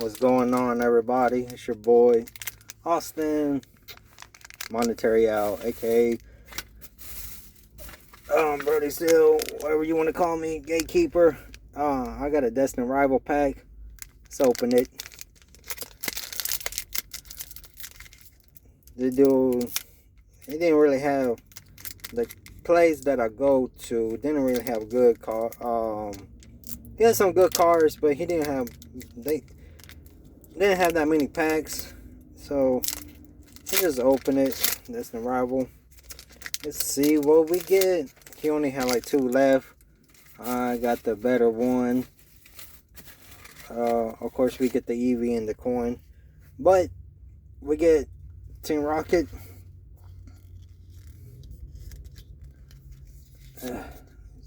What's going on, everybody? It's your boy Austin, Monetary Out, aka Brody Still, whatever you want to call me, Gatekeeper. I got a Destined Rival pack. Let's open it. The dude, he didn't really have the place that I go to. Didn't really have good car. He had some good cars, but he didn't have that many packs. So I just open it. That's the rival. Let's see what we get. He only had like 2 left. I got the better one. Of course, we get the Eevee and the coin, but we get Team Rocket.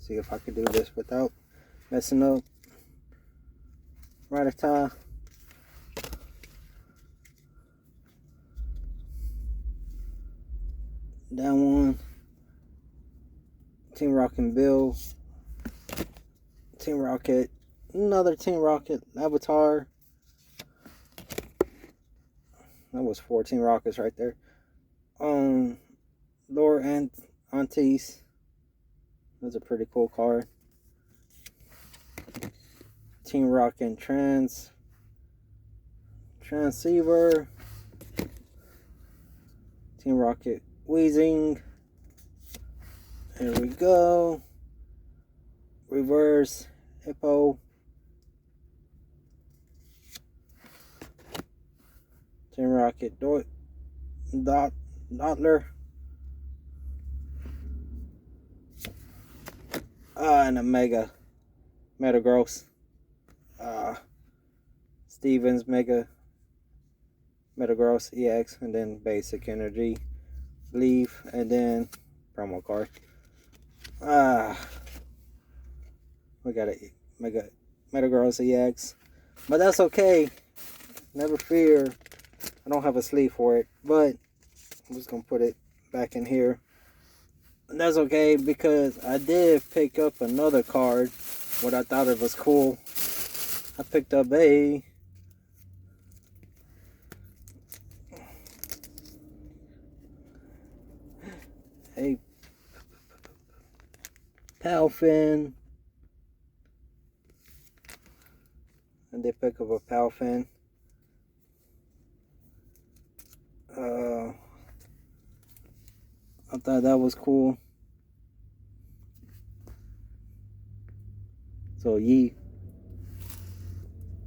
See if I can do this without messing up. Right at top. That one. Team Rocket Bill. Team Rocket. Another Team Rocket Avatar. That was 14 Rockets right there. Lord and Aunties. That's a pretty cool card. Team Rocket Transceiver. Team Rocket Wheezing. There we go. Reverse Hippo. Team Rocket Dottler. And a Metagross. Stevens Metagross EX, and then Basic Energy Leaf, and then promo card. We got a Metagross EX, but that's okay. Never fear. I don't have a sleeve for it, but I'm just gonna put it back in here. And that's okay, because I did pick up another card. What I thought it was cool. I picked up a Palfin. I did pick up a Palfin. I thought that was cool. So, yee.